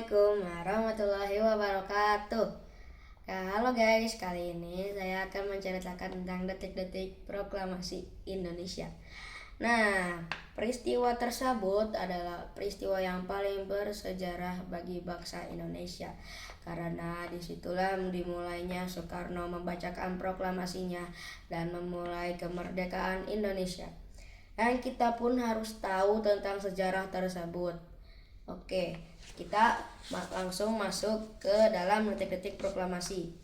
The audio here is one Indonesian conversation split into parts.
Assalamualaikum warahmatullahi wabarakatuh. Halo guys, kali ini saya akan menceritakan tentang detik-detik proklamasi Indonesia. Nah, peristiwa tersebut adalah peristiwa yang paling bersejarah bagi bangsa Indonesia, karena disitulah dimulainya Soekarno membacakan proklamasinya dan memulai kemerdekaan Indonesia. Dan kita pun harus tahu tentang sejarah tersebut. Oke, kita langsung masuk ke dalam detik-detik proklamasi.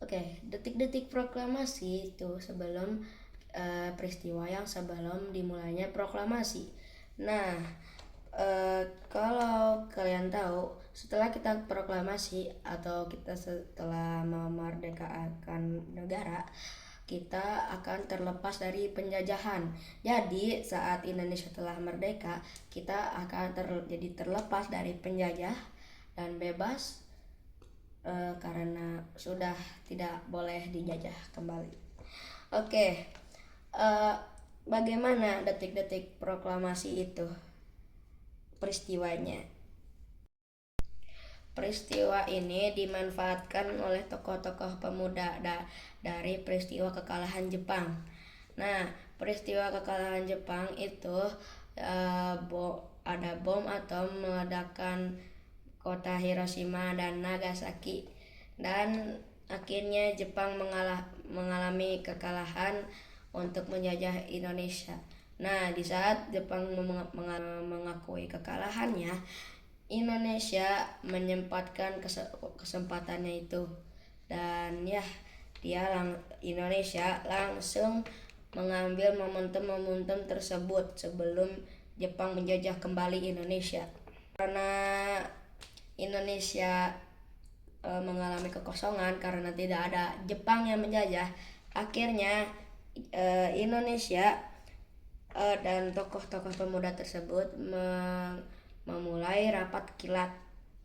Oke, detik-detik proklamasi itu sebelum peristiwa yang sebelum dimulainya proklamasi. Nah, kalau kalian tahu, setelah kita proklamasi atau kita setelah memerdekakan negara, kita akan terlepas dari penjajahan. Jadi saat Indonesia telah merdeka, kita akan jadi terlepas dari penjajah dan bebas karena sudah tidak boleh dijajah kembali. Oke, bagaimana detik-detik proklamasi itu peristiwanya? Peristiwa ini dimanfaatkan oleh tokoh-tokoh pemuda dari peristiwa kekalahan Jepang. Nah, peristiwa kekalahan Jepang itu ada bom atom meledakkan kota Hiroshima dan Nagasaki, dan akhirnya Jepang mengalami kekalahan untuk menjajah Indonesia. Nah, di saat Jepang mengakui kekalahannya, Indonesia menyempatkan kesempatannya itu, dan ya Indonesia langsung mengambil momentum tersebut sebelum Jepang menjajah kembali Indonesia. Karena Indonesia mengalami kekosongan karena tidak ada Jepang yang menjajah, akhirnya Indonesia dan tokoh-tokoh pemuda tersebut memulai rapat kilat.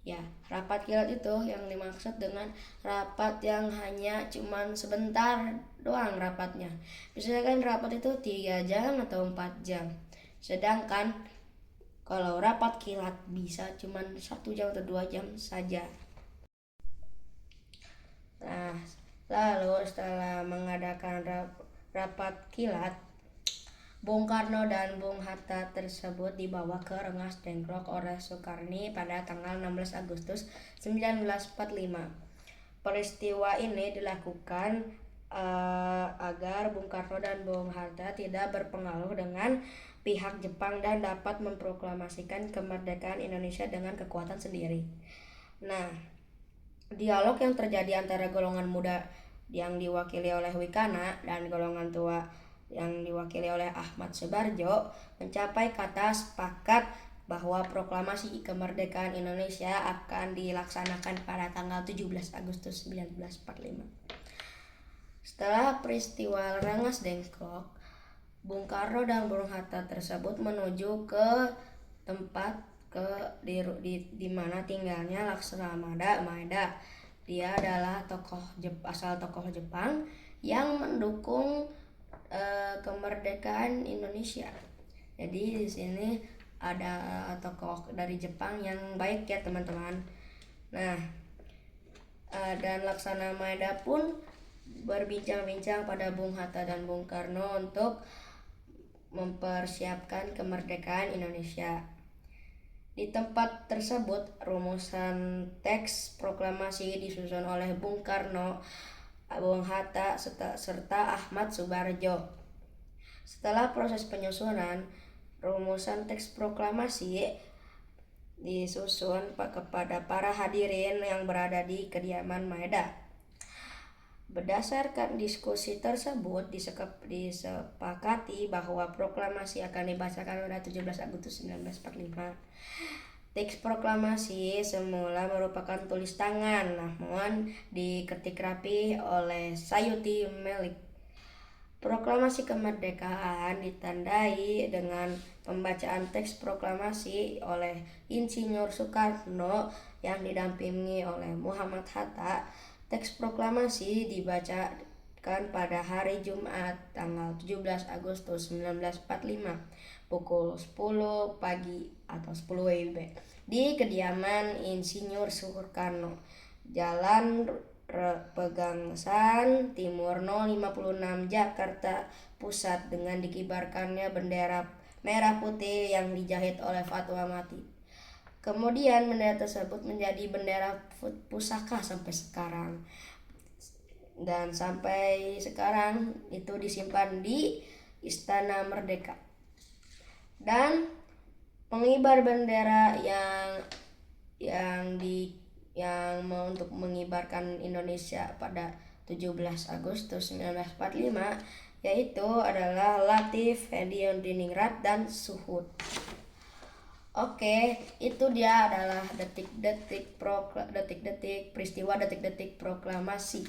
Ya, rapat kilat itu yang dimaksud dengan rapat yang hanya cuman sebentar doang rapatnya. Misalkan rapat itu 3 jam atau 4 jam. Sedangkan kalau rapat kilat bisa cuman 1 jam atau 2 jam saja. Nah, lalu setelah mengadakan rapat kilat, Bung Karno dan Bung Hatta tersebut dibawa ke Rengas Dengklok oleh Soekarno pada tanggal 16 Agustus 1945. Peristiwa ini dilakukan agar Bung Karno dan Bung Hatta tidak berpengaruh dengan pihak Jepang dan dapat memproklamasikan kemerdekaan Indonesia dengan kekuatan sendiri. Nah, dialog yang terjadi antara golongan muda yang diwakili oleh Wikana dan golongan tua yang diwakili oleh Ahmad Subarjo mencapai kata sepakat bahwa proklamasi kemerdekaan Indonesia akan dilaksanakan pada tanggal 17 Agustus 1945. Setelah peristiwa Rengas Dengklok, Bung Karno dan Bung Hatta tersebut menuju ke tempat di mana tinggalnya Laksamana Maeda. Dia adalah asal tokoh Jepang yang mendukung kemerdekaan Indonesia. Jadi di sini ada tokoh dari Jepang yang baik ya teman-teman. Nah, dan Laksana Maeda pun berbincang-bincang pada Bung Hatta dan Bung Karno untuk mempersiapkan kemerdekaan Indonesia. Di tempat tersebut, rumusan teks proklamasi disusun oleh Bung Karno, Bung Hatta serta Ahmad Subarjo. Setelah proses penyusunan, rumusan teks proklamasi disusun kepada para hadirin yang berada di kediaman Maeda. Berdasarkan diskusi tersebut, disepakati bahwa proklamasi akan dibacakan pada 17 Agustus 1945. Teks proklamasi semula merupakan tulis tangan, namun diketik rapi oleh Sayuti Melik. Proklamasi kemerdekaan ditandai dengan pembacaan teks proklamasi oleh Insinyur Soekarno yang didampingi oleh Muhammad Hatta. Teks proklamasi dibacakan pada hari Jumat tanggal 17 Agustus 1945 pukul 10 pagi atau 10 WIB di kediaman Insinyur Soekarno, Jalan Pegangsaan Timur 056 Jakarta Pusat, dengan dikibarkannya bendera merah putih yang dijahit oleh Fatmawati. Kemudian bendera tersebut menjadi bendera pusaka sampai sekarang. Dan sampai sekarang itu disimpan di Istana Merdeka. Dan pengibar bendera yang mau untuk mengibarkan Indonesia pada 17 Agustus 1945 yaitu adalah Latif, Hedion Diningrat, dan Suhud. Oke, itu dia adalah detik-detik peristiwa detik-detik proklamasi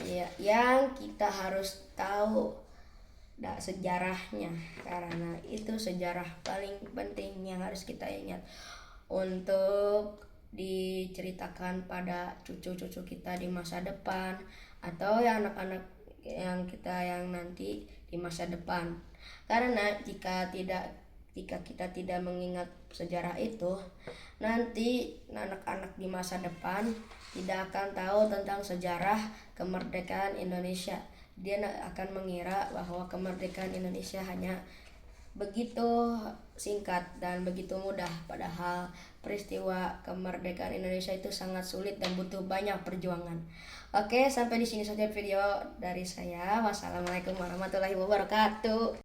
ya, yang kita harus tahu sejarahnya, karena itu sejarah paling penting yang harus kita ingat untuk diceritakan pada cucu-cucu kita di masa depan, atau yang anak-anak yang kita yang nanti di masa depan. Karena jika kita tidak mengingat sejarah itu, nanti anak-anak di masa depan tidak akan tahu tentang sejarah kemerdekaan Indonesia. Dia akan mengira bahwa kemerdekaan Indonesia hanya begitu singkat dan begitu mudah, padahal peristiwa kemerdekaan Indonesia itu sangat sulit dan butuh banyak perjuangan. Oke, sampai di sini saja video dari saya. Wassalamualaikum warahmatullahi wabarakatuh.